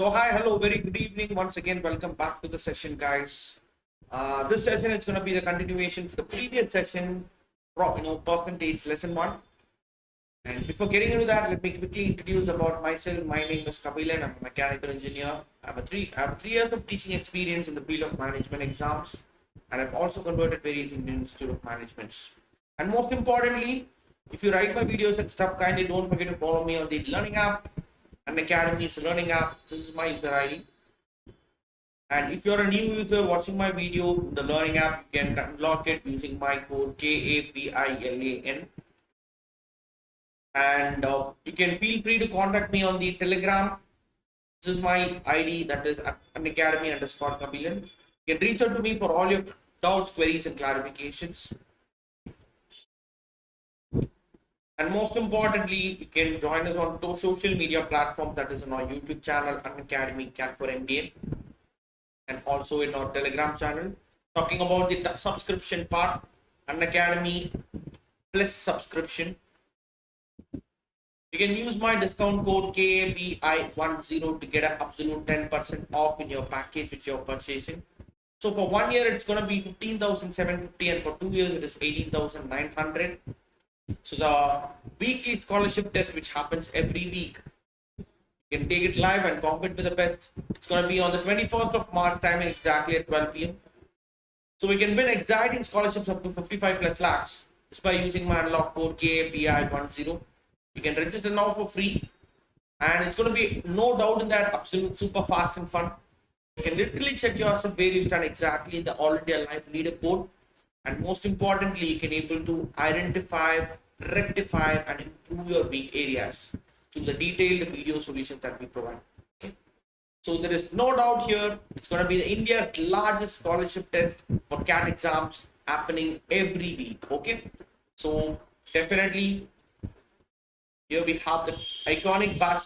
So hi, hello, very good evening. Once again, welcome back to the session, guys. This session is going to be the continuation for the previous session, percentage lesson one. And before getting into that, let me quickly introduce about myself. My name is Kabilan. I'm a mechanical engineer. I have 3 years of teaching experience in the field of management exams, and I've also converted various Indian Institute of Managements. And most importantly, if you write my videos and stuff, kindly don't forget to follow me on the Learning app. Unacademy's Learning app. This is my user ID. And if you're a new user watching my video, the Learning app, you can unlock it using my code KABILAN. And you can feel free to contact me on the Telegram. This is my ID, that is Unacademy_Kabilan. You can reach out to me for all your doubts, queries, and clarifications. And most importantly, you can join us on social media platforms, that is on our YouTube channel, Unacademy CAT4MBA, and also in our Telegram channel. Talking about the subscription part, Unacademy Plus subscription. You can use my discount code KABI10 to get an absolute 10% off in your package which you're purchasing. So for 1 year, it's going to be 15,750, and for 2 years, it is 18,900. So the weekly scholarship test, which happens every week, you can take it live and compete with the best. It's going to be on the 21st of March, timing exactly at 12 p.m. So we can win exciting scholarships up to 55 plus lakhs just by using my unlock code KABI10. You can register now for free, and it's going to be no doubt in that absolute super fast and fun. You can literally check yourself where you stand exactly in the already alive leaderboard, and most importantly, you can able to identify, rectify, and improve your weak areas through the detailed video solutions that we provide. Okay. So there is no doubt here, it's going to be India's largest scholarship test for CAT exams happening every week. Okay, so definitely. Here we have the iconic batch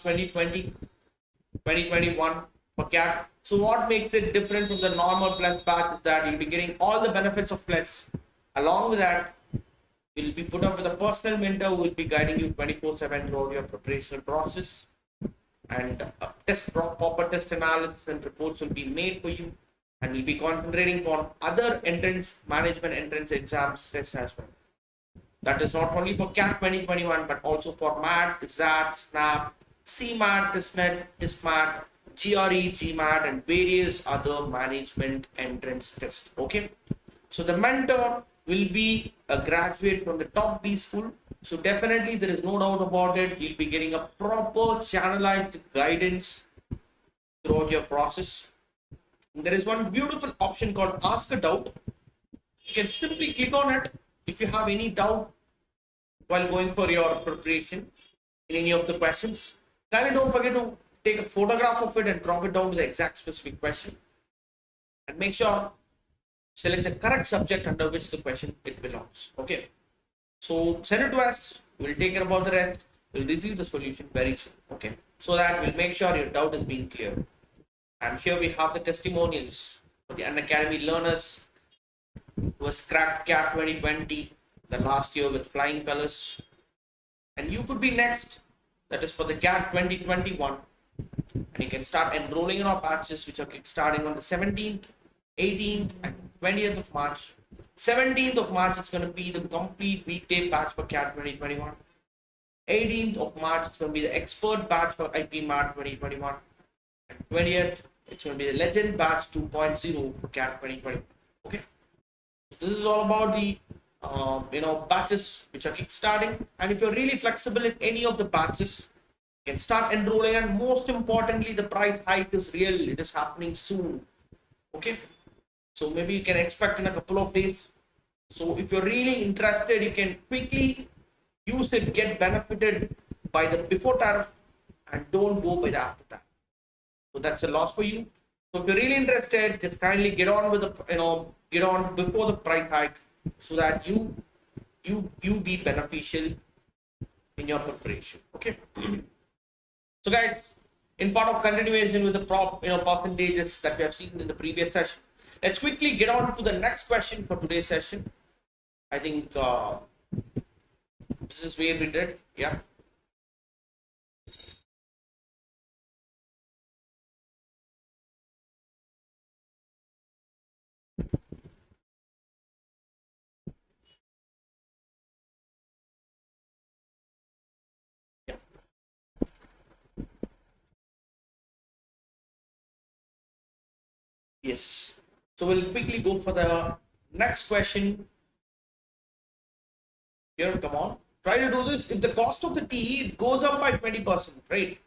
2020-2021 for CAT. So what makes it different from the normal Plus batch is that you'll be getting all the benefits of Plus. Along with that, you'll be put up with a personal mentor who will be guiding you 24/7 throughout your preparation process. And proper test analysis and reports will be made for you. And we'll be concentrating on other management entrance exams tests as well. That is not only for CAT 2021, but also for MAT, SAT, SNAP, CMAT, TISNET, TISMAT, GRE, GMAT, and various other management entrance tests. Okay. So the mentor will be a graduate from the top B school. So definitely there is no doubt about it. You'll be getting a proper channelized guidance throughout your process. And there is one beautiful option called Ask a Doubt. You can simply click on it if you have any doubt while going for your preparation in any of the questions. Kindly don't forget to take a photograph of it and drop it down to the exact specific question, and make sure select the correct subject under which the question it belongs. Okay, so send it to us, we'll take care about the rest. We'll receive the solution very soon. Okay, so that we'll make sure your doubt is being cleared. And here we have the testimonials for the Unacademy learners who has cracked CAT 2020 the last year with flying colors. And you could be next, that is for the CAT 2021. And you can start enrolling in our batches, which are starting on the 17th, 18th, and 20th of March. 17th of March, it's going to be the complete weekday batch for CAT 2021. 18th of March, it's going to be the expert batch for IPMAT 2021. And 20th, it's going to be the legend batch 2.0 for CAT 2020. Okay. This is all about the batches which are kickstarting. And if you're really flexible in any of the batches, you can start enrolling. And most importantly, the price hike is real. It is happening soon. Okay, so maybe you can expect in a couple of days. So if you're really interested, you can quickly use it, get benefited by the before tariff, and don't go by the after tariff. So that's a loss for you. So if you're really interested, just kindly get on with the get on before the price hike, so that you be beneficial in your preparation. Okay. So guys, in part of continuation with the percentages that we have seen in the previous session, let's quickly get on to the next question for today's session. I think this is where we did. Yeah. Yes. So we'll quickly go for the next question. Here, come on. Try to do this. If the cost of the tea goes up by 20%, right?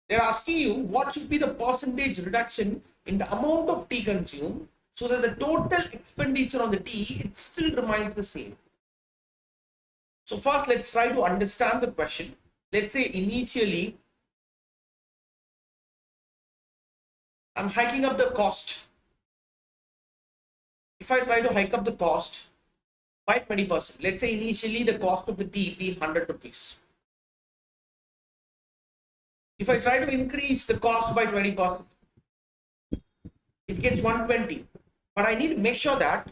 They're asking you what should be the percentage reduction in the amount of tea consumed so that the total expenditure on the tea it still remains the same. So first, let's try to understand the question. Let's say initially, I'm hiking up the cost. If I try to hike up the cost by 20%, let's say initially the cost of the tea be 100 rupees. If I try to increase the cost by 20%, it gets 120. But I need to make sure that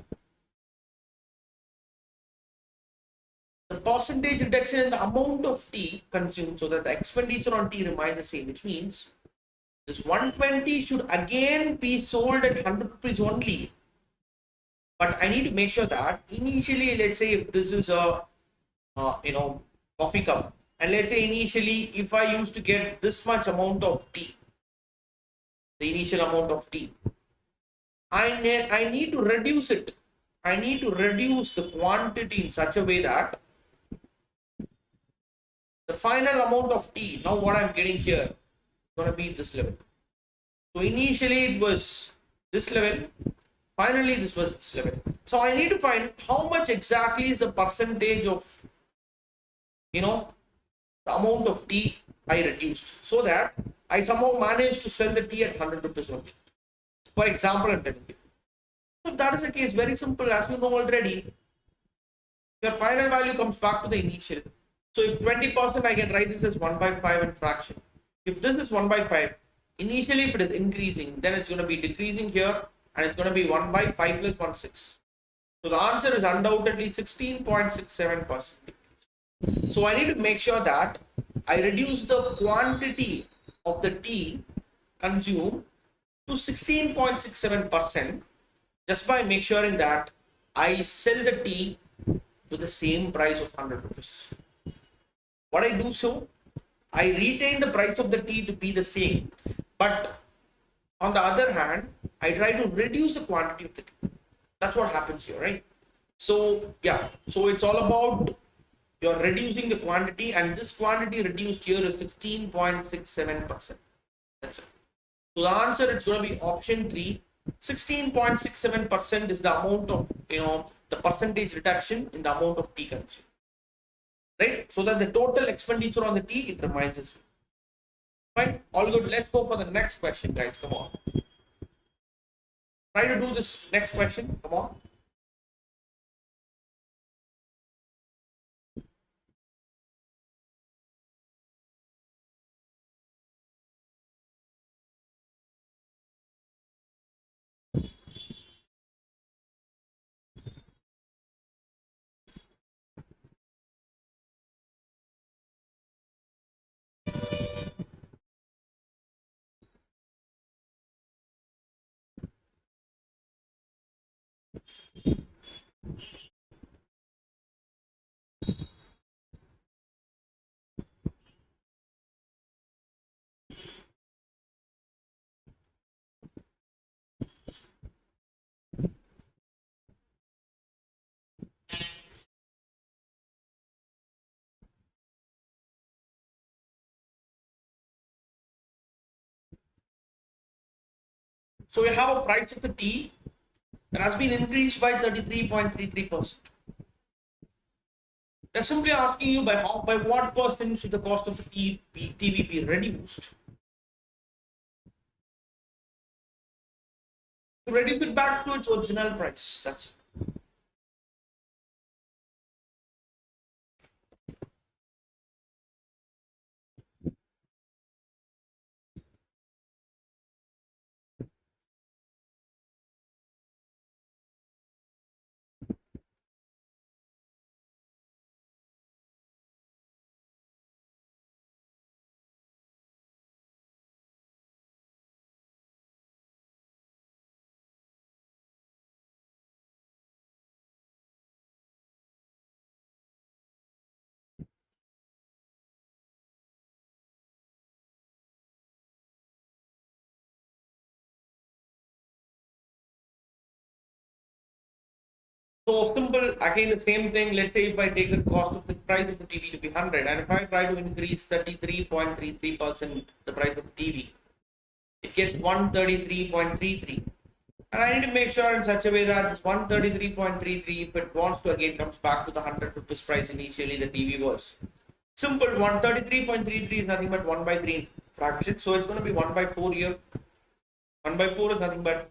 the percentage reduction in the amount of tea consumed so that the expenditure on tea remains the same, which means this 120 should again be sold at 100 rupees only. But I need to make sure that initially, let's say if this is a coffee cup, and let's say initially if I used to get this much amount of tea, the initial amount of tea, I need to reduce it. I need to reduce the quantity in such a way that the final amount of tea, now what I'm getting here, is going to be this level. So initially it was this level, finally this was this level. So I need to find how much exactly is the percentage of, the amount of tea I reduced so that I somehow managed to sell the tea at 100 rupees only. For example, I'm telling you. So if that is the case, very simple, as you know already, your final value comes back to the initial. So if 20%, I can write this as 1 by 5 in fraction. If this is 1 by 5, initially if it is increasing, then it's going to be decreasing here and it's going to be 1 by 5 plus 1, 6. So the answer is undoubtedly 16.67%. So I need to make sure that I reduce the quantity of the tea consumed to 16.67% just by making sure that I sell the tea to the same price of 100 rupees. What I do so, I retain the price of the tea to be the same, but on the other hand, I try to reduce the quantity of the tea. That's what happens here, right? So yeah, so it's all about you're reducing the quantity, and this quantity reduced here is 16.67%. That's it. So the answer is going to be option 3. 16.67% is the amount of, the percentage reduction in the amount of tea consumed. Right? So that the total expenditure on the tea, it remains the same. Fine? All good. Let's go for the next question, guys. Come on. Try to do this next question. Come on. So we have a price of the tea that has been increased by 33.33%. They're simply asking you by what percent should the cost of the tea be reduced to reduce it back to its original price. That's it. So simple, again the same thing. Let's say if I take the cost of the price of the TV to be 100, and if I try to increase 33.33% the price of the TV, it gets 133.33. And I need to make sure in such a way that it's 133.33, if it wants to again comes back to the 100 rupees price initially the TV was. Simple, 133.33 is nothing but 1 by 3 fraction. So it's going to be 1 by 4 here. 1 by 4 is nothing but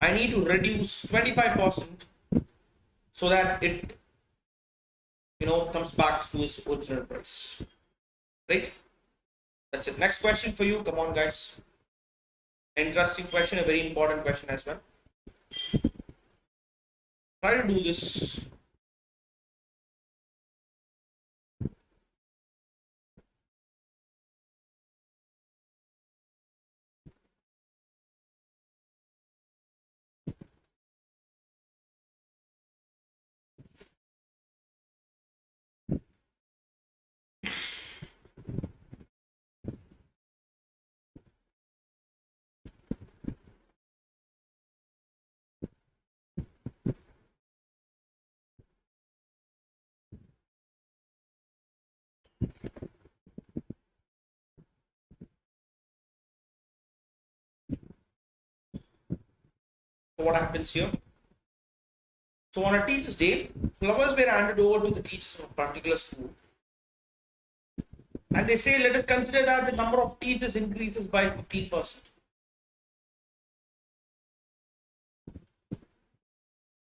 I need to reduce 25% so that it comes back to its original price. Right? That's it. Next question for you. Come on, guys. Interesting question, a very important question as well. Try to do this. So what happens here? So on a teacher's day, flowers were handed over to the teachers of a particular school. And they say, let us consider that the number of teachers increases by 15%.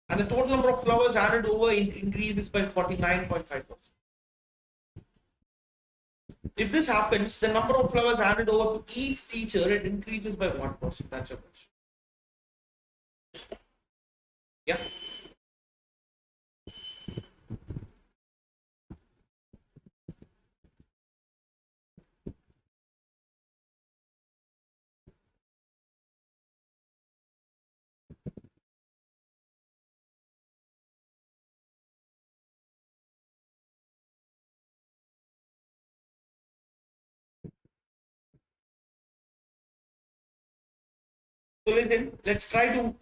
And the total number of flowers handed over increases by 49.5%. If this happens, the number of flowers handed over to each teacher, it increases by 1%. That's your question. Yeah. So listen, let's try to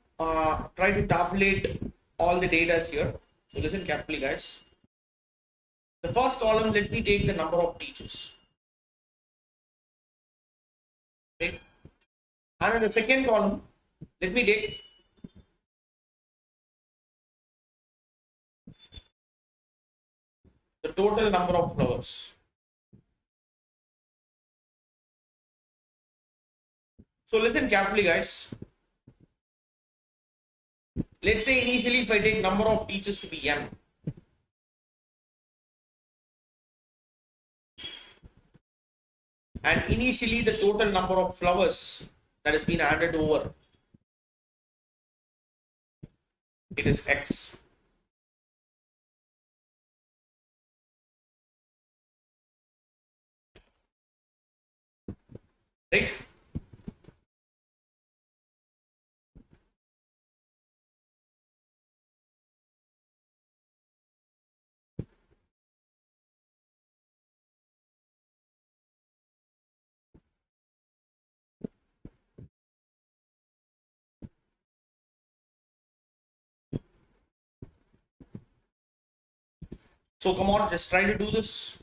tabulate all the data here. So listen carefully, guys. The first column, let me take the number of teachers. Okay. And in the second column, let me take the total number of flowers. So listen carefully, guys. Let's say initially if I take number of teachers to be n, and initially the total number of flowers that has been handed over, it is x. Right? So come on, just try to do this.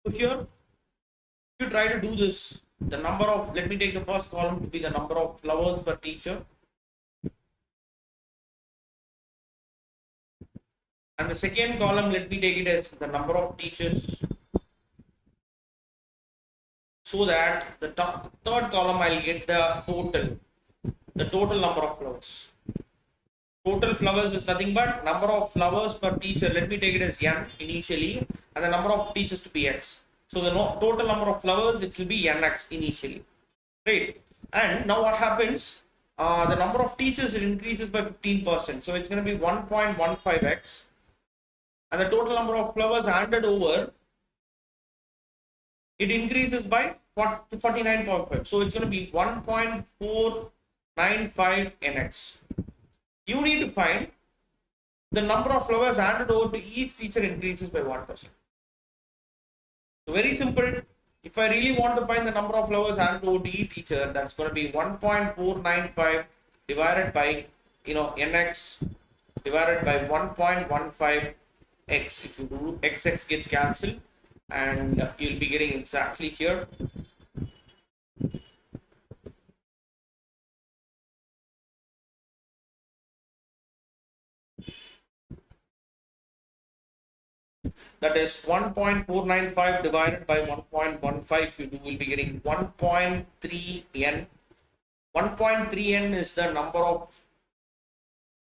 So here, if you try to do this, the number of, let me take the first column to be the number of flowers per teacher. And the second column, let me take it as the number of teachers. So that the third column, I'll get the total number of flowers. Total flowers is nothing but number of flowers per teacher. Let me take it as n initially, and the number of teachers to be x. So the total number of flowers, it will be nx initially, right? And now what happens? The number of teachers, it increases by 15%. So it's going to be 1.15x, and the total number of flowers handed over, it increases by 49.5. So it's going to be 1.495 nx. You need to find the number of flowers handed over to each teacher increases by 1%. So very simple. If I really want to find the number of flowers handed over to each teacher, that's going to be 1.495 divided by nx divided by 1.15x. If you do, xx gets cancelled, and you'll be getting exactly here. That is 1.495 divided by 1.15. If you do, will be getting 1.3n. 1.3n is the number of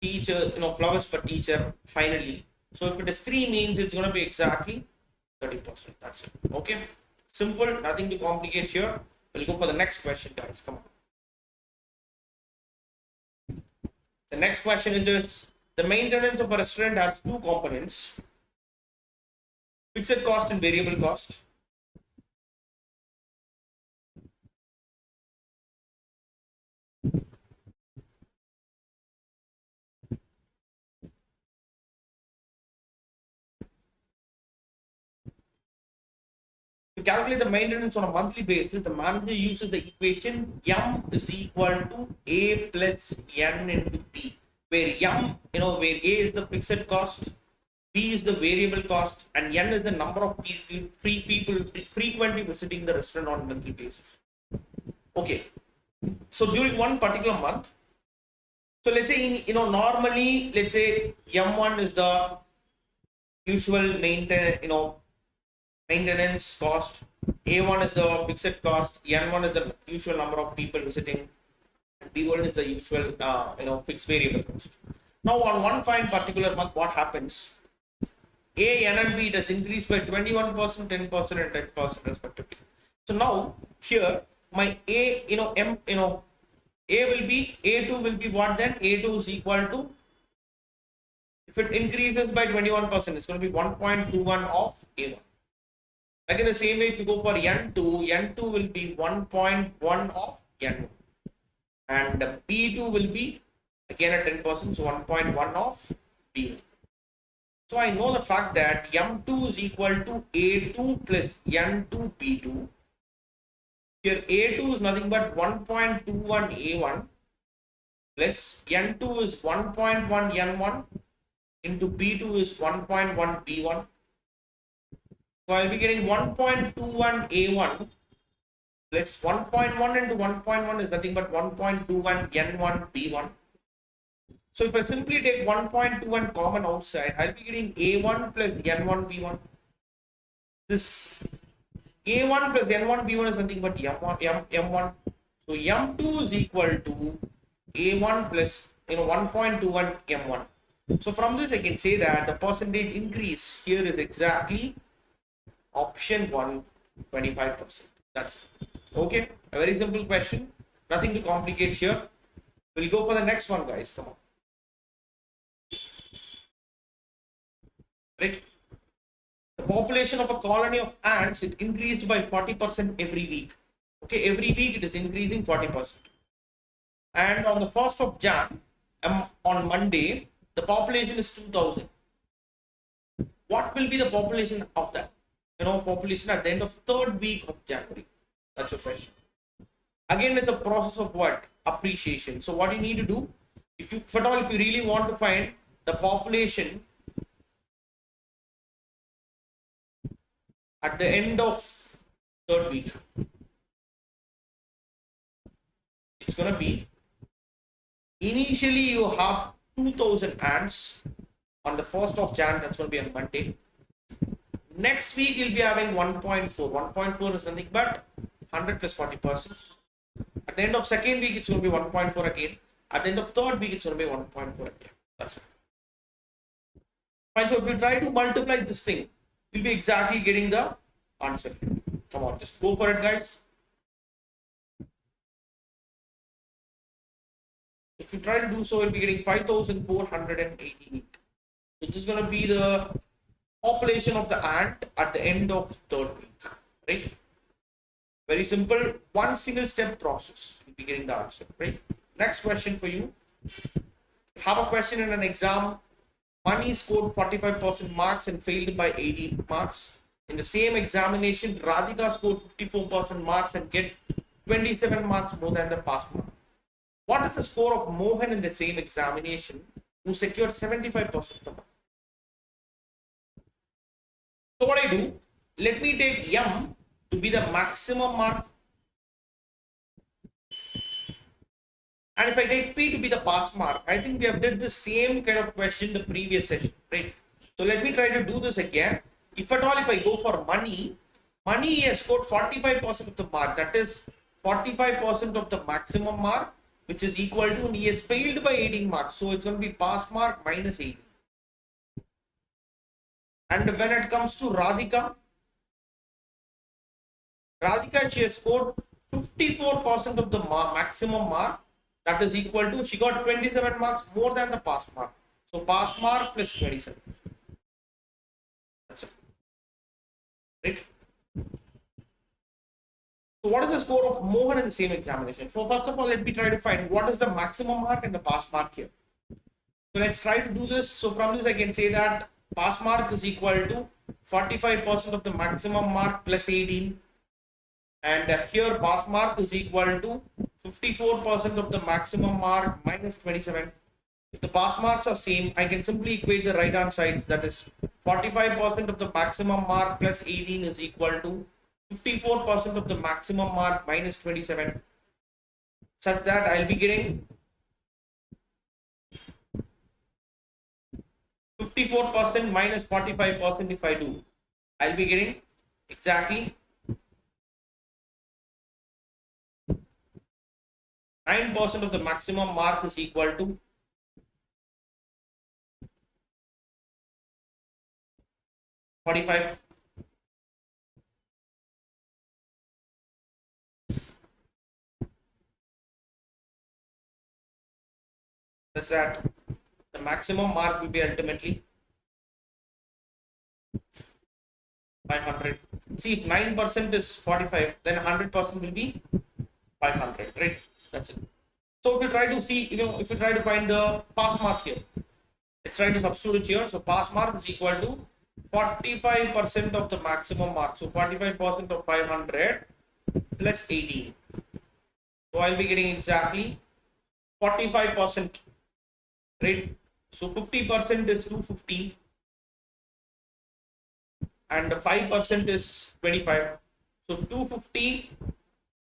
teacher, flowers per teacher finally. So if it is 3, means it's going to be exactly 30%. That's it. Okay. Simple, nothing to complicate here. We'll go for the next question, guys. Come on. The next question is this: the maintenance of a restaurant has two components, fixed cost and variable cost. To calculate the maintenance on a monthly basis, the manager uses the equation m is equal to a plus n into p, where m, where a is the fixed cost, p is the variable cost, and n is the number of people frequently visiting the restaurant on a monthly basis. Okay, so during one particular month, so let's say normally, let's say m1 is the usual maintenance cost, a1 is the fixed cost, n1 is the usual number of people visiting, and b1 is the usual fixed variable cost. Now on one fine particular month, what happens? A, N and B does increase by 21%, 10% and 10% respectively. So now here my A, A will be, A2 will be what then? A2 is equal to, if it increases by 21%, it's going to be 1.21 of A1. Like in the same way, if you go for N2 will be 1.1 of N1. And B2 will be again at 10%, so 1.1 of B1. So I know the fact that M2 is equal to A2 plus N2 B2. Here A2 is nothing but 1.21 A1 plus N2 is 1.1 N1 into B2 is 1.1 B1. So I'll be getting 1.21 A1 plus 1.1 into 1.1 is nothing but 1.21 N1 B1. So if I simply take 1.21 common outside, I'll be getting A1 plus N1 B1. This A1 plus N1 B1 is nothing but M1. So M2 is equal to A1 plus 1.21 M1. So from this I can say that the percentage increase here is exactly option 1, 25%. That's okay. A very simple question. Nothing to complicate here. We'll go for the next one, guys. Come on. Right. The population of a colony of ants, it increased by 40% every week. Okay, every week it is increasing 40%. And on the 1st of Jan, on Monday, the population is 2000. What will be the population of that? Population at the end of 3rd week of January. That's your question. Again, it's a process of what? Appreciation. So what you need to do, if you really want to find the population at the end of third week, it's going to be, initially you have 2000 ants on the 1st of Jan, that's going to be on Monday. Next week you'll be having 1.4. 1.4 is nothing but 100 plus 40%. At the end of second week, it's going to be 1.4 again. At the end of third week, it's going to be 1.4 again. That's it. Fine. So if you try to multiply this thing, you'll be exactly getting the answer. Come on, just go for it, guys. If you try to do so, you'll be getting 5,488. So this is going to be the population of the ant at the end of third week, right? Very simple, one single step process. You'll be getting the answer, right? Next question for you. Have a question in an exam. Mani scored 45% marks and failed by 80 marks. In the same examination, Radhika scored 54% marks and get 27 marks more than the pass mark. What is the score of Mohan in the same examination who secured 75% of the mark? So what I do, let me take M to be the maximum mark, and if I take P to be the pass mark, I think we have did the same kind of question the previous session, right? So let me try to do this again. If at all, if I go for Mani has scored 45% of the mark, that is 45% of the maximum mark, which is equal to, and he has failed by 18 marks, so it's going to be pass mark minus 18. And when it comes to Radhika, she has scored 54% of the maximum mark, that is equal to, she got 27 marks more than the pass mark. So pass mark plus 27. That's it. Right? So what is the score of Mohan in the same examination? So first of all, let me try to find what is the maximum mark and the pass mark here. So let's try to do this. So from this I can say that pass mark is equal to 45% of the maximum mark plus 18. And here pass mark is equal to 54% of the maximum mark minus 27. If the pass marks are same, I can simply equate the right hand sides. That is 45% of the maximum mark plus 18 is equal to 54% of the maximum mark minus 27. Such that I'll be getting 54% minus 45% if I do. I'll be getting exactly 9% of the maximum mark is equal to 45. That's that. The maximum mark will be ultimately 500. See, if 9% is 45, then 100% will be 500, right? That's it. So if you try to see, if you try to find the pass mark here, let's try to substitute here. So pass mark is equal to 45% of the maximum mark. So 45% of 500 plus 18. So I'll be getting exactly 45%, right? So 50% is 250 and 5% is 25. So 250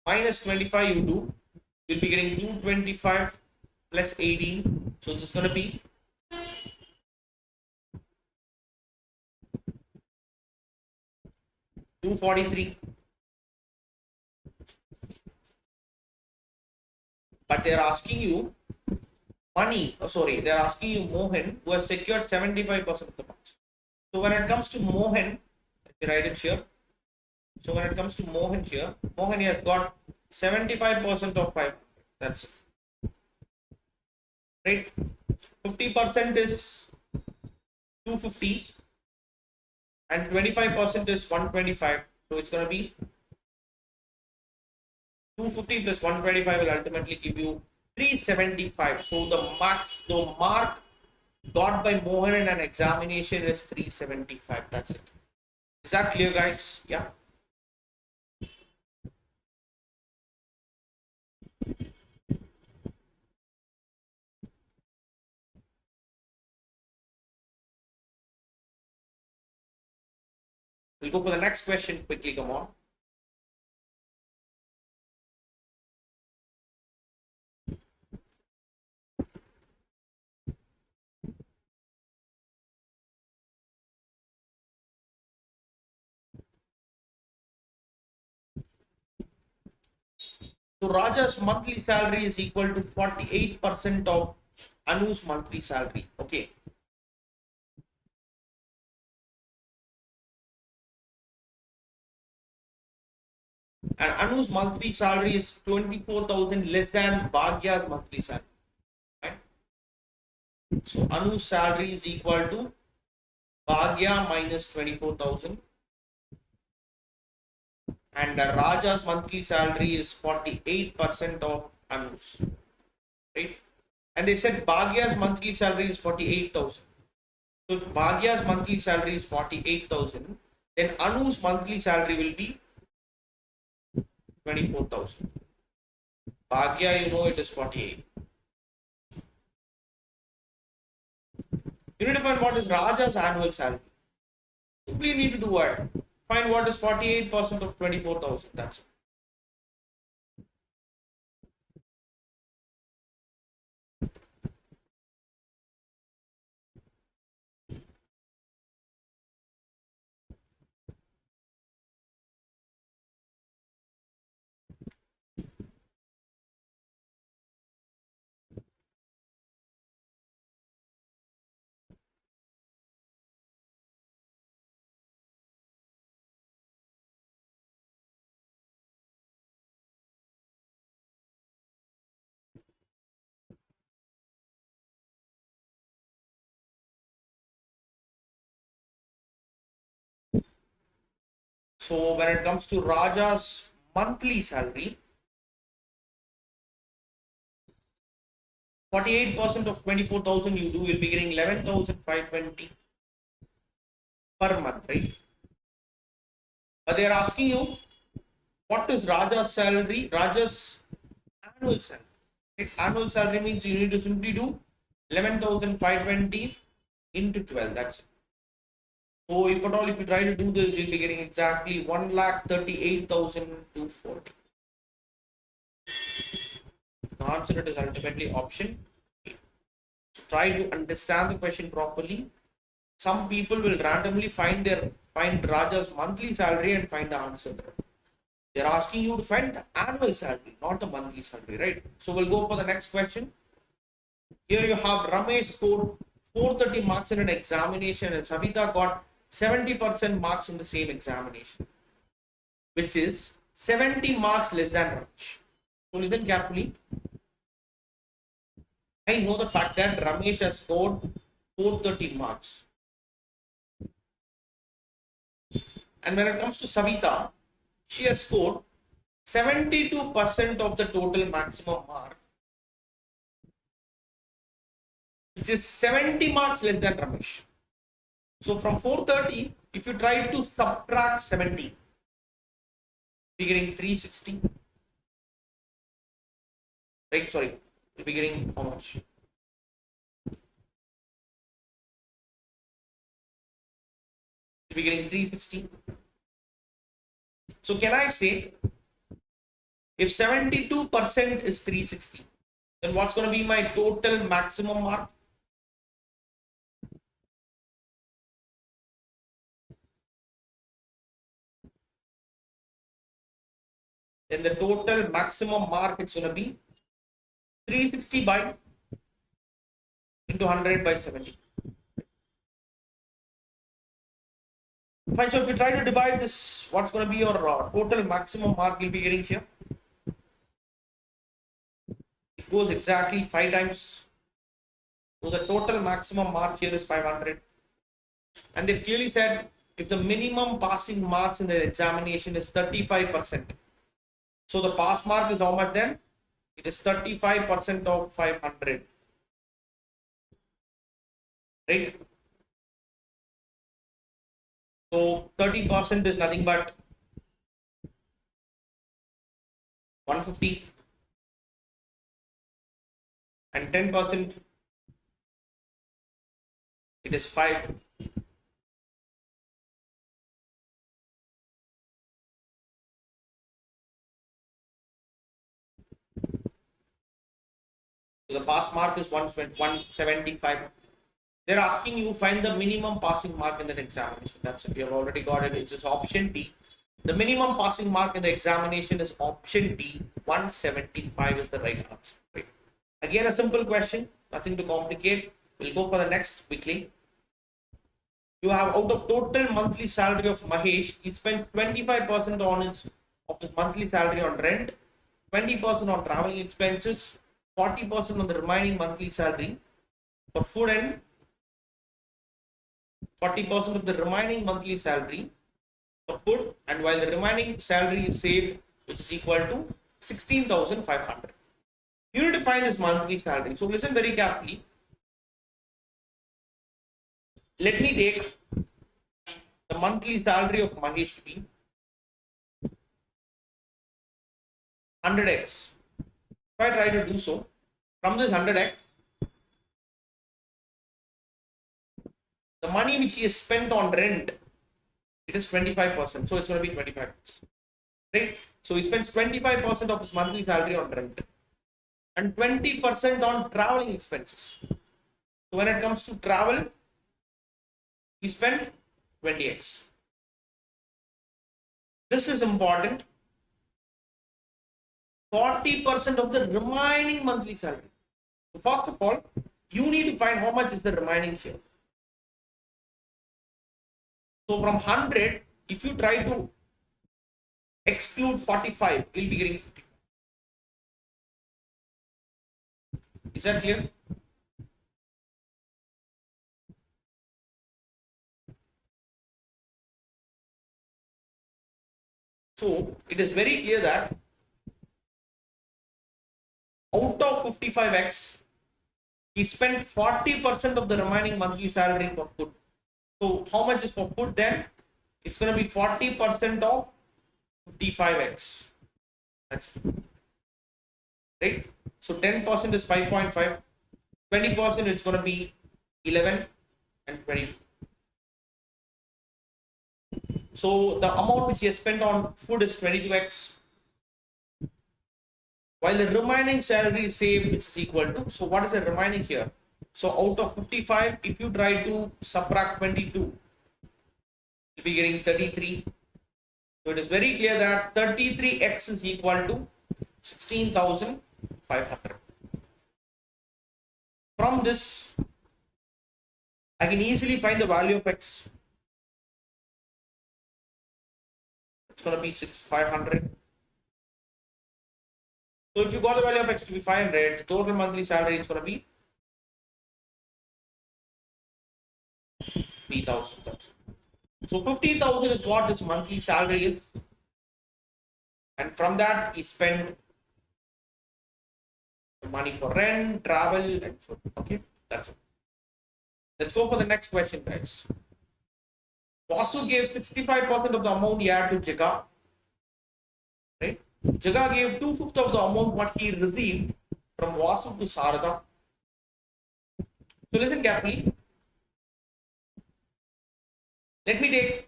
minus 25 you do, you'll be getting 225 plus 18. So this is going to be 243. But they're asking you they're asking you Mohan, who has secured 75% of the marks. So when it comes to Mohan, let me write it here. So when it comes to Mohan here, Mohan has got 75% of 500. That's it. Right? 50% is 250 and 25% is 125. So it's going to be 250 plus 125 will ultimately give you 375. So the mark got by Mohan in an examination is 375. That's it. Is that clear, guys? Yeah. We'll go for the next question quickly. Come on. So Raja's monthly salary is equal to 48% of Anu's monthly salary. Okay. And Anu's monthly salary is 24,000 less than Bhagya's monthly salary. Right? So Anu's salary is equal to Bhagya minus 24,000. And Raja's monthly salary is 48% of Anu's. Right? And they said Bhagya's monthly salary is 48,000. So if Bhagya's monthly salary is 48,000, then Anu's monthly salary will be 24,000. Bhagya, you know it is 48. You need to find what is Raja's annual salary. Simply need to do what? Find what is 48% of 24,000. That's it. So when it comes to Raja's monthly salary, 48% of 24,000 you do, you'll be getting 11,520 per month, right? But they are asking you, what is Raja's salary? Raja's annual salary. Right? Annual salary means you need to simply do 11,520 into 12. That's it. So if at all, if you try to do this, you'll be getting exactly 1,38,240. The answer it is ultimately option A. So try to understand the question properly. Some people will randomly find Raja's monthly salary and find the answer there. They're asking you to find the annual salary, not the monthly salary, right? So we'll go for the next question. Here you have Ramesh scored 430 marks in an examination and Savita got 70% marks in the same examination, which is 70 marks less than Ramesh. So listen carefully. I know the fact that Ramesh has scored 430 marks. And when it comes to Savita, she has scored 72% of the total maximum mark, which is 70 marks less than Ramesh. So from 430, if you try to subtract 70, you're getting 360. Right, sorry, you'll be getting how much? You'll be getting 360. So can I say, if 72% is 360, then what's going to be my total maximum mark? Then the total maximum mark, it's going to be 360 by into 100 by 70. Fine, so if you try to divide this, what's going to be your total maximum mark you'll be getting here? It goes exactly 5 times. So the total maximum mark here is 500. And they clearly said if the minimum passing marks in the examination is 35%. So the pass mark is how much then? It is 35% of 500. Right? So 30% is nothing but 150. And 10%, it is 5. So the pass mark is 175. They're asking you find the minimum passing mark in that examination. That's it. You have already got it. It's just option D. The minimum passing mark in the examination is option D. 175 is the right answer. Right? Again, a simple question. Nothing to complicate. We'll go for the next quickly. You have out of total monthly salary of Mahesh, he spends 25% of his monthly salary on rent, 20% on traveling expenses, 40% on the remaining monthly salary for food, and 40% of the remaining monthly salary for food, and while the remaining salary is saved, which is equal to 16,500. You need to find this monthly salary. So listen very carefully. Let me take the monthly salary of Mahesh to be 100x. If I try to do so, from this 100x, the money which he has spent on rent, it is 25%. So it's going to be 25x. Right? So he spends 25% of his monthly salary on rent and 20% on traveling expenses. So when it comes to travel, he spent 20x. This is important. 40% of the remaining monthly salary. So first of all, you need to find how much is the remaining share. So from 100, if you try to exclude 45, you'll be getting 55. Is that clear? So it is very clear that out of 55x, he spent 40% of the remaining monthly salary for food. So how much is for food then? It's going to be 40% of 55x. That's right. So 10% is 5.5. 20% it's going to be 11 and 22. So the amount which he has spent on food is 22x. While the remaining salary is saved, which is equal to, so what is the remaining here? So out of 55, if you try to subtract 22, you'll be getting 33. So it is very clear that 33x is equal to 16,500. From this, I can easily find the value of x. It's going to be 500. So if you got the value of x to be 500, the total monthly salary is going to be 3,000. So 50,000 is what his monthly salary is, and from that he spent the money for rent, travel, and food. Okay, that's it. Let's go for the next question, guys. Vasu gave 65% of the amount he had to Jiga. Right? Jaga gave 2/5 of the amount what he received from Vasu to Sarada. So listen carefully. Let me take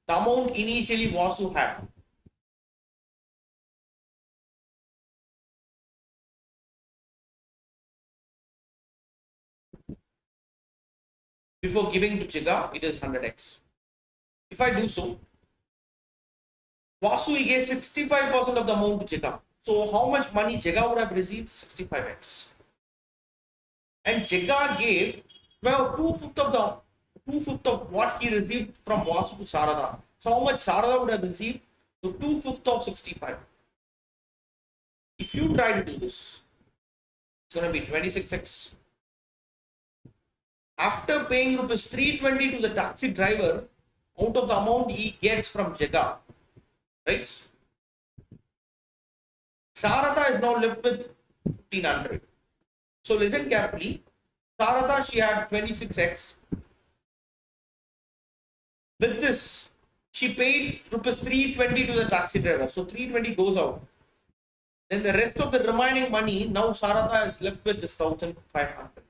the amount initially Vasu had. Before giving to Jaga, it is 100x. If I do so, Vasu he gave 65% of the amount to Jaga. So how much money Jaga would have received? 65x. And Jaga gave 2/5 of what he received from Vasu to Sarada. So how much Sarada would have received? So 2/5 of 65. If you try to do this, it's going to be 26x. After paying rupees 320 to the taxi driver out of the amount he gets from Jaga, right? Sarada is now left with 1500. So listen carefully. Sarada, she had 26x. With this, she paid rupees 320 to the taxi driver. So 320 goes out. Then the rest of the remaining money, now Sarada is left with this 1,500.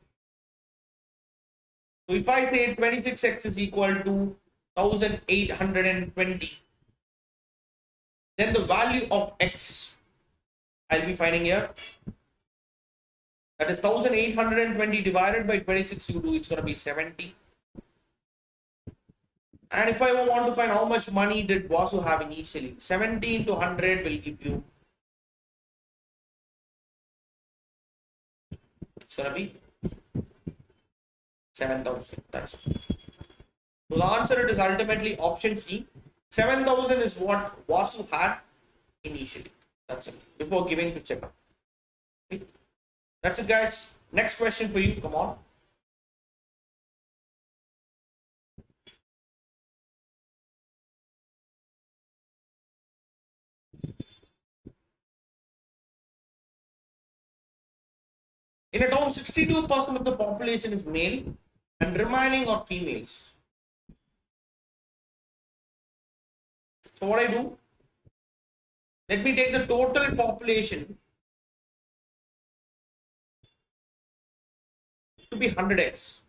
So if I say 26x is equal to 1,820, then the value of x I'll be finding here That is 1820 divided by 26 you do, it's going to be 70. And if I want to find how much money did Vasu have initially, 70 into 100 will give you, it's going to be 7,000. That's it. So the answer it is ultimately option C. 7,000 is what Vasu had initially. That's it. Before giving to checkup. Okay. That's it, guys. Next question for you. Come on. In a town, 62% of the population is male and remaining are females. So what I do? Let me take the total population to be 100x.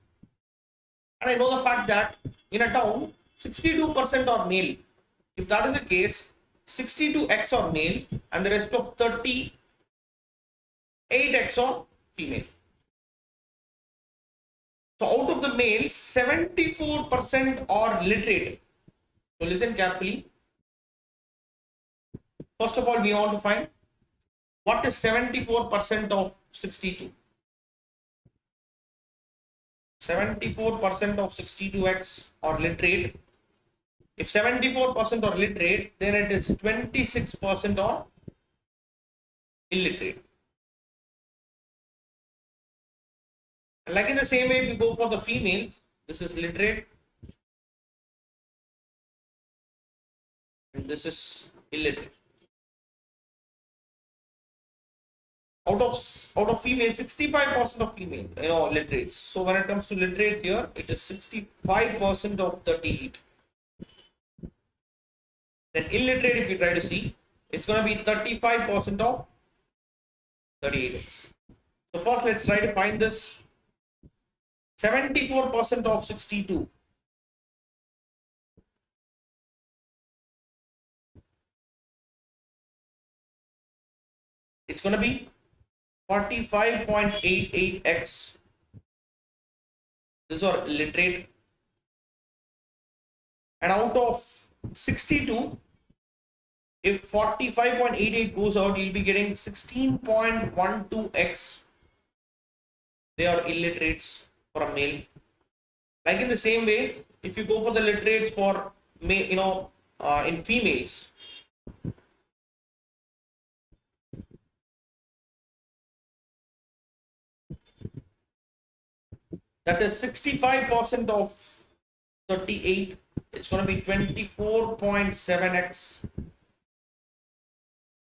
And I know the fact that in a town, 62% are male. If that is the case, 62x are male and the rest of 38x are female. So out of the males, 74% are literate. So listen carefully. First of all, we want to find what is 74% of 62. 74% of 62x are literate. If 74% are literate, then it is 26% are illiterate. And like in the same way, if you go for the females, this is literate and this is illiterate. Out of female, 65% of female, literates. So when it comes to literates here, it is 65% of 38. Then illiterate, if you try to see, it's going to be 35% of 38x. So first, let's try to find this. 74% of 62. It's going to be 45.88x. These are literate. And out of 62, if 45.88 goes out, you'll be getting 16.12x. They are illiterates for a male. Like in the same way, if you go for the literates for male, in females, that is 65% of 38. It's going to be 24.7x.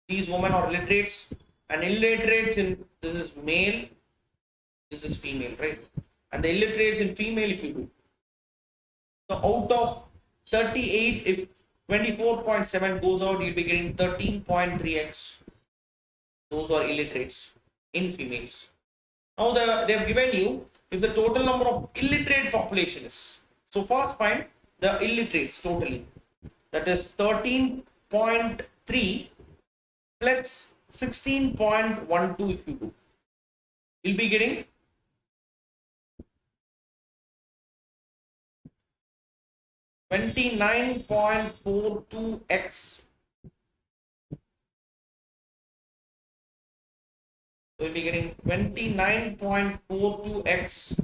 These women are literates and illiterates in this is male, this is female, right? And the illiterates in female if you do. So out of 38, if 24.7 goes out, you'll be getting 13.3x. Those are illiterates in females. Now they have given you if the total number of illiterate population is. So first find the illiterates totally. That is 13.3 plus 16.12 if you do. You'll be getting 29.42x. So we'll be getting 29.42x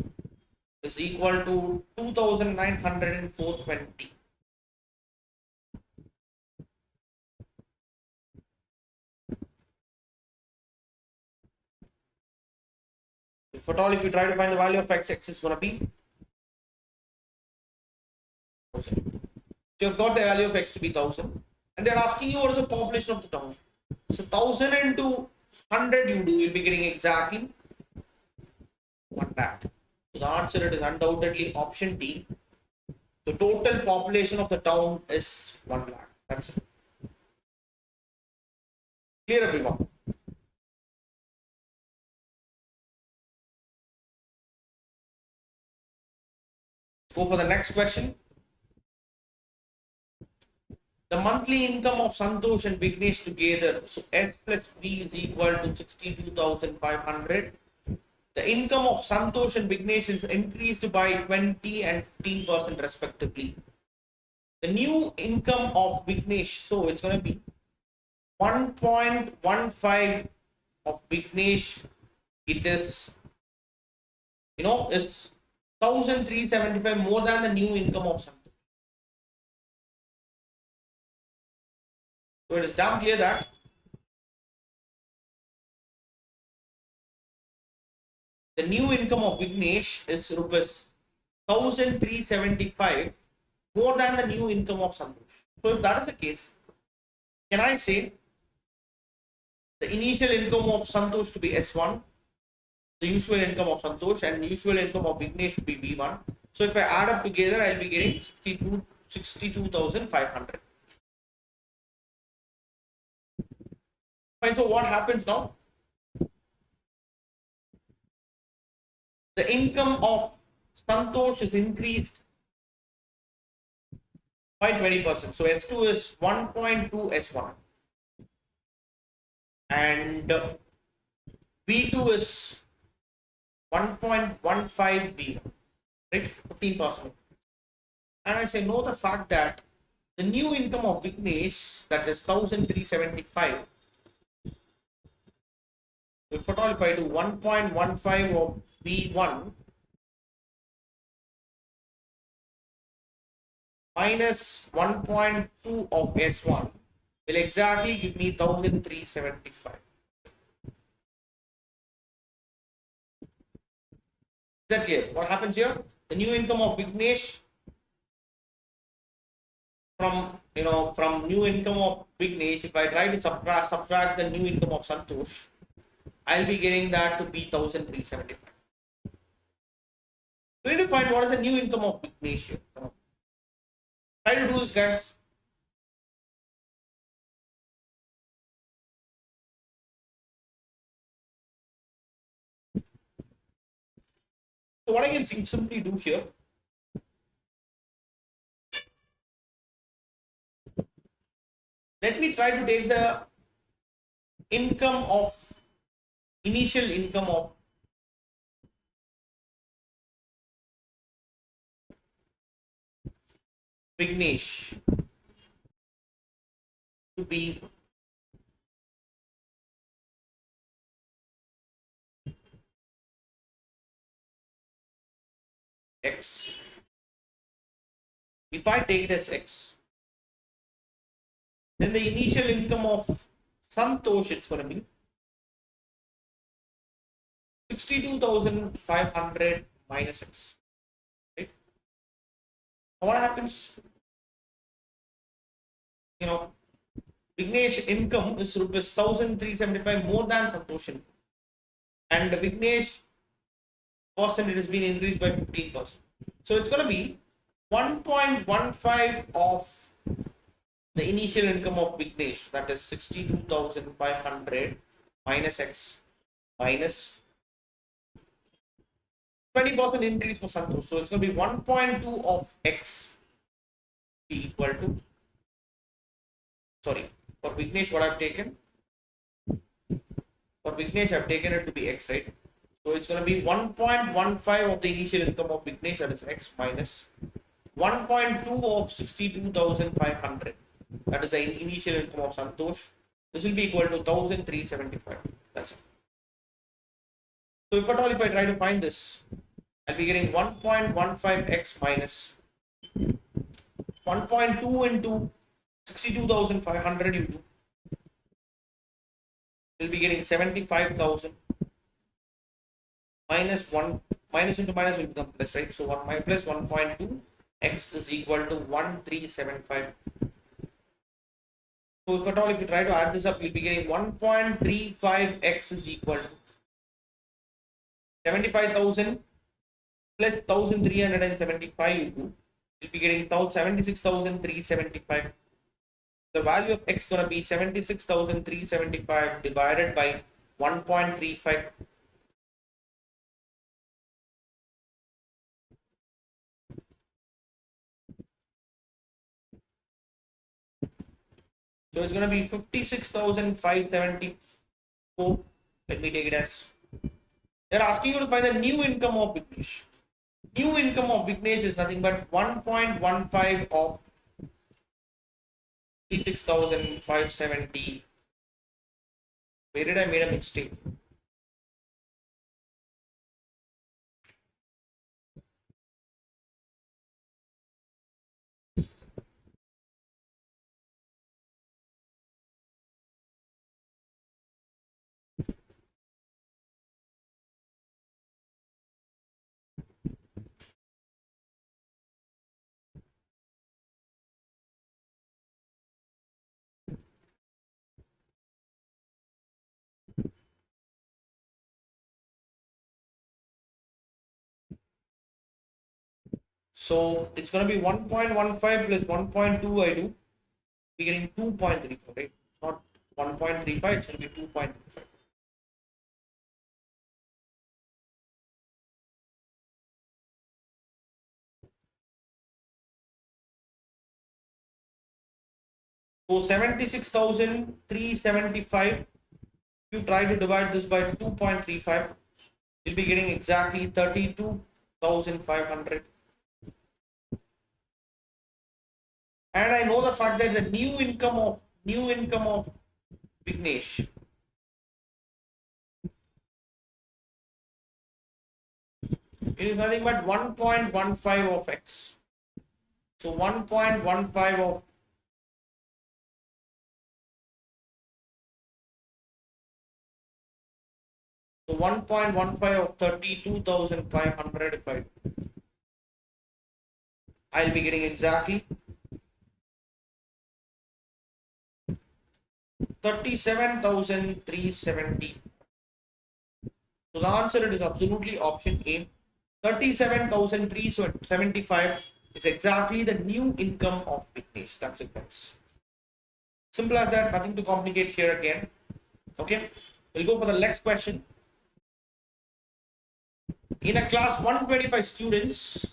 is equal to 2,904.20. If at all, if you try to find the value of x, x is going to be 1,000. So you've got the value of x to be 1,000, and they're asking you what is the population of the town. So 1,000 into 100 you do, you'll be getting exactly 1 lakh. So the answer it is undoubtedly option D. The total population of the town is 1 lakh. That's it. Clear, everyone? Go for the next question. The monthly income of Santosh and Vignesh together, so S plus B is equal to 62,500 The income of Santosh and Vignesh is increased by 20 and 15% respectively. The new income of Vignesh, so it's going to be 1.15 of Vignesh. It is, is 1,375 more than the new income of Santosh. So it is damn clear that the new income of Vignesh is rupees 1,375 more than the new income of Santosh. So if that is the case, can I say the initial income of Santosh to be S1, the usual income of Santosh, and usual income of Vignesh to be B1. So if I add up together, I'll be getting 62,500. Fine. So what happens now? The income of Santosh is increased by 20%. So S2 is 1.2 S1 and B2 is 1.15 B1, right? 15%. And I say, know the fact that the new income of Vignesh, that is 1,375. If at all, if I do 1.15 of B1 minus 1.2 of S1 will exactly give me 1,375. Is that clear? What happens here? The new income of Vignesh from new income of Vignesh, if I try to subtract the new income of Santosh, I'll be getting that to be 1,375. We need to find what is the new income of Vignesh here. Try to do this, guys. So what I can simply do here, let me try to take the initial income of Vignesh to be X. If I take it as X, then the initial income of Santosh, it's going to be 62,500 minus X. Right? What happens? Vignesh income is rupees 1,375 more than Santosh income. And the Vignesh percentage has been increased by 15%. So it's going to be 1.15 of the initial income of Vignesh, that is 62,500 minus X minus 20% increase for Santosh. So it's going to be 1.2 of X be equal to, sorry, for Vignesh what I've taken, for Vignesh I've taken it to be X, right? So it's going to be 1.15 of the initial income of Vignesh, that is X, minus 1.2 of 62,500, that is the initial income of Santosh. This will be equal to 1,375. That's it. So if at all, if I try to find this, I'll be getting 1.15x minus 1.2 into 62,500 into, we'll be getting 75,000 minus 1, minus into minus will become plus, right? So 1 plus 1.2 x is equal to 1,375. So if at all, if you try to add this up, you'll be getting 1.35 x is equal to 75,000 plus 1,375 into, you'll be getting 76,375. The value of x is going to be 76,375 divided by 1.35. So it's going to be 56,574. Let me take it as They're asking you to find the new income of Vignesh. New income of Vignesh is nothing but 1.15 of 36,570. Where did I made a mistake? So it's going to be 1.15 plus 1.2 I do. We're getting 2.35, right? It's not 1.35, it's going to be 2.35. So 76,375. If you try to divide this by 2.35, you'll be getting exactly 32,500. And I know the fact that the new income of Vignesh it is nothing but 1.15 of x. So 1.15 of 1.15 of 32,500 if I'll be getting exactly 37,370. So the answer is absolutely option A. 37,375 is exactly the new income of Vignesh. That's it, guys. Simple as that, nothing to complicate here again. Okay, we'll go for the next question. In a class 125 students,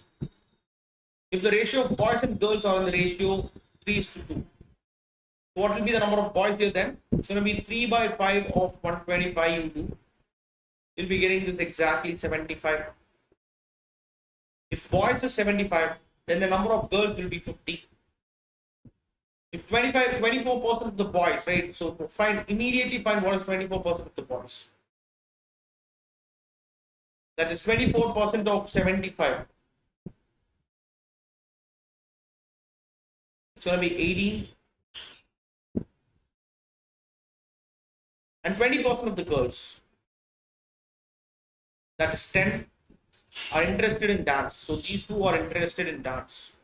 if the ratio of boys and girls are in the ratio 3:2, what will be the number of boys here then? It's going to be 3 by 5 of 125 you do. You'll be getting this exactly 75. If boys is 75, then the number of girls will be 50. If 24% of the boys, right? So immediately find what is 24% of the boys. That is 24% of 75. It's going to be 18. And 20% of the girls, that is 10, are interested in dance. So these two are interested in dance.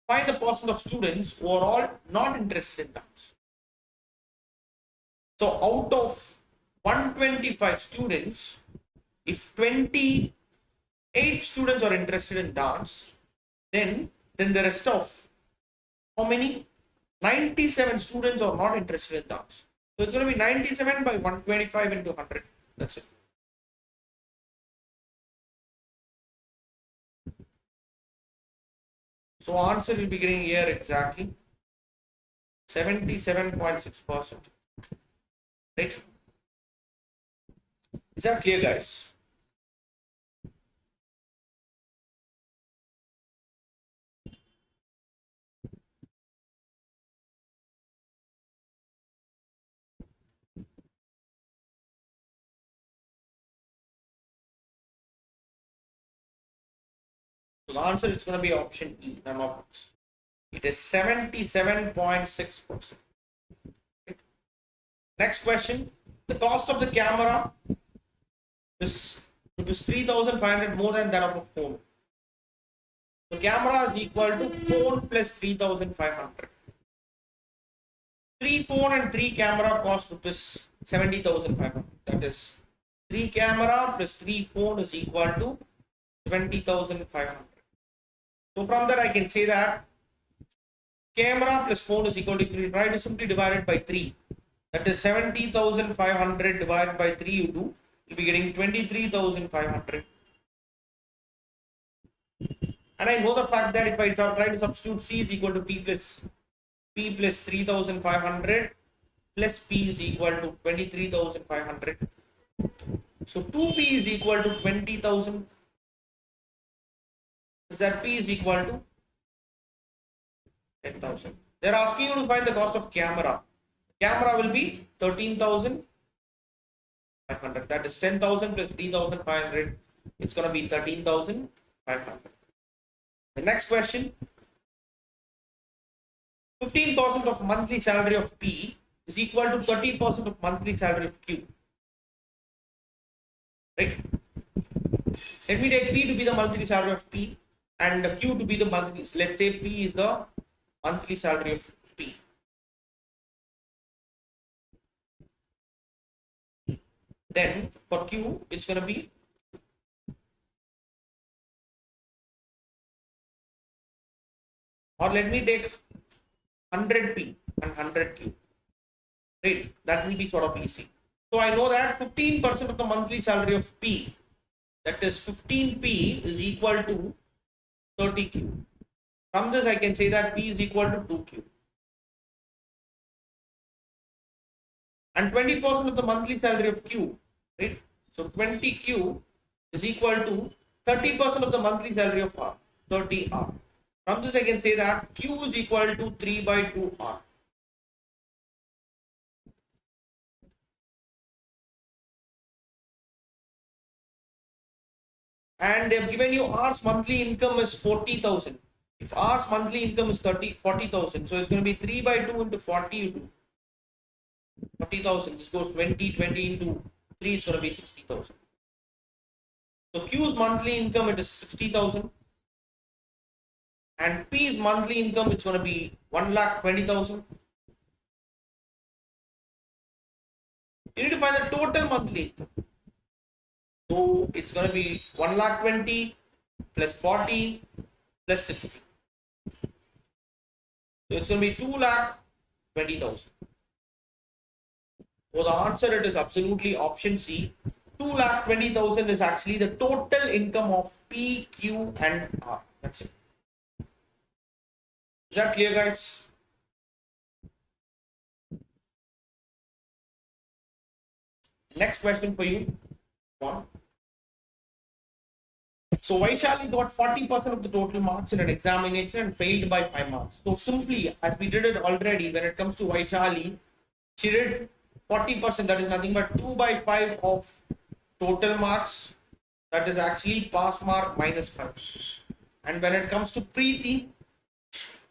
Find the percent of students who are all not interested in dance. So out of 125 students, if 28 students are interested in dance, then the rest of how many? 97 students are not interested in dance. So it's going to be 97 by 125 into 100. That's it. So answer will be getting here exactly 77.6%. Right? Is that clear, guys? So the answer is going to be option E, none of X. It is 77.6%. Next question. The cost of the camera is 3,500 more than that of a phone. So camera is equal to phone plus 3,500. 3 phone and 3 camera cost rupees 70,500. That is 3 camera plus 3 phone is equal to 20,500. So from that I can say that camera plus phone is equal to, if you try to simply divide it by 3, that is 70,500 divided by 3 you do, you'll be getting 23,500. And I know the fact that if I try to substitute C is equal to P plus 3,500 plus P is equal to 23,500. So 2P is equal to 20,000. That P is equal to 10,000. They're asking you to find the cost of camera. Camera will be 13,500. That is 10,000 plus 3,500. It's going to be 13,500. The next question. 15% of monthly salary of P is equal to 30% of monthly salary of Q. Right? Let me take P to be the monthly salary of P and Q to be the monthly. Let's say P is the monthly salary of P. Then for Q, it's going to be or let me take 100P and 100Q. Right? That will be sort of easy. So I know that 15% of the monthly salary of P, that is 15P, is equal to 30Q. From this, I can say that P is equal to 2Q. And 20% of the monthly salary of Q, right? So 20Q is equal to 30% of the monthly salary of R, 30R. From this, I can say that Q is equal to 3 by 2R. And they have given you R's monthly income is 40,000. If R's monthly income is 40,000, so it's going to be 3 by 2 into 40 into 40,000. This goes 20 into 3, it's going to be 60,000. So Q's monthly income, it is 60,000. And P's monthly income, it's going to be 1,20,000. You need to find the total monthly income. So it's going to be 1,20,000 plus 40 plus 60. So it's going to be 2,20,000. So the answer, it is absolutely option C. 2,20,000 is actually the total income of P, Q and R. That's it. Is that clear, guys? Next question for you. One. So Vaishali got 40% of the total marks in an examination and failed by 5 marks. So simply, as we did it already, when it comes to Vaishali, she did 40%, that is nothing but 2 by 5 of total marks. That is actually pass mark minus 5. And when it comes to Preeti,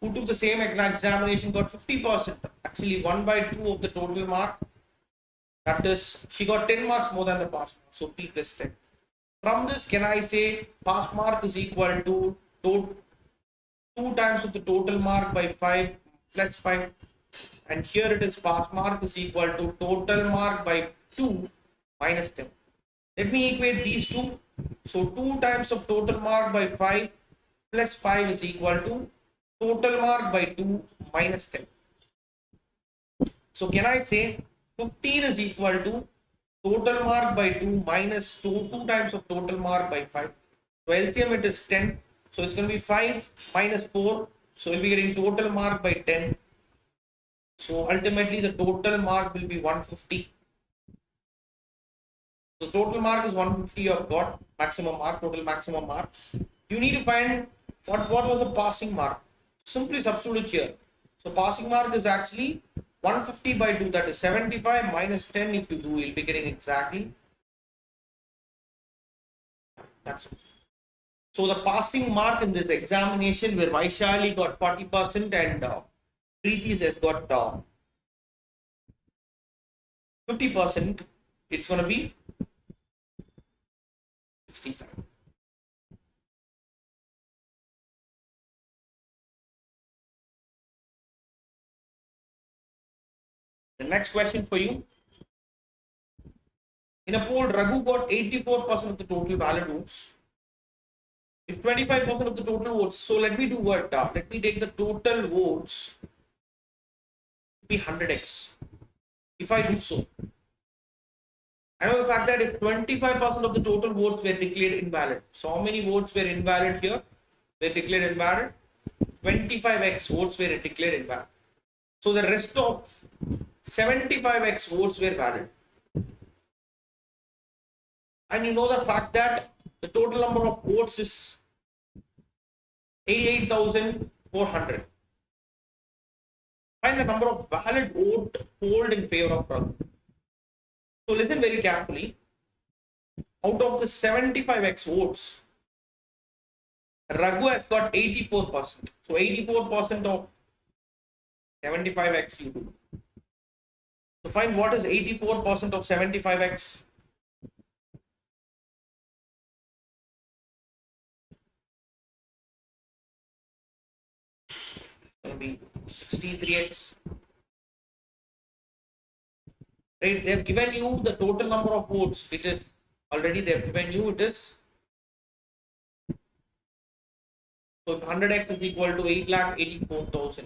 who took the same examination, got 50%, actually 1 by 2 of the total mark. That is, she got 10 marks more than the pass mark, so P plus 10. From this, can I say pass mark is equal to 2 times of the total mark by 5 plus 5. And here it is pass mark is equal to total mark by 2 minus 10. Let me equate these two. So 2 times of total mark by 5 plus 5 is equal to total mark by 2 minus 10. So can I say 15 is equal to total mark by 2 minus 2 times of total mark by 5. So LCM, it is 10. So it's going to be 5 minus 4. So we'll be getting total mark by 10. So ultimately the total mark will be 150. So total mark is 150 you have got, maximum mark, total maximum mark. You need to find what was the passing mark. Simply substitute here. So passing mark is actually 150 by 2, that is 75 minus 10. If you do, you'll be getting exactly. That's it. So the passing mark in this examination where Vaishali got 40% and Preeti has got 50%, it's going to be 65. The next question for you. In a poll, Raghu got 84% of the total valid votes. If 25% of the total votes, so let me do what? Let me take the total votes be 100x. If I do so, I know the fact that if 25% of the total votes were declared invalid, so how many votes were invalid here? Were declared invalid. 25x votes were declared invalid. So the rest of 75x votes were valid. and you know the fact that the total number of votes is 88,400. Find the number of valid vote polled in favor of Raghu. So listen very carefully. Out of the 75x votes, Raghu has got 84%. So 84% of 75x you do. So find what is 84% of 75x. Going to be 63x. Right? They have given you the total number of votes. It is already they have given you. It is. So if 100x is equal to 8,84,000,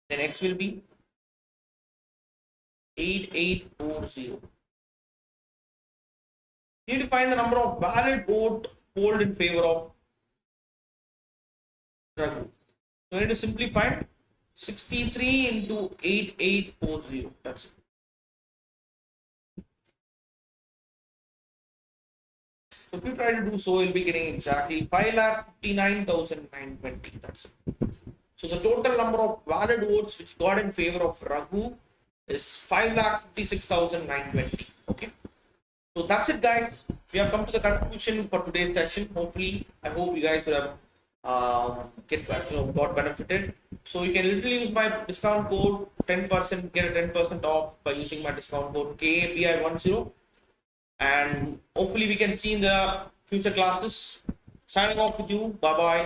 then x will be 8840. You need to find the number of valid vote polled in favor of Raghu. So you need to simply find 63 into 8840. That's it. So if you try to do so, you'll be getting exactly 5,59,920. That's it. So the total number of valid votes which got in favor of Raghu is 5,56,920. Okay. So that's it, guys. We have come to the conclusion for today's session. Hopefully, I hope you guys would have got benefited. So you can literally use my discount code 10%, get a 10% off by using my discount code KAPI10. And hopefully we can see in the future classes. Signing off with you. Bye bye.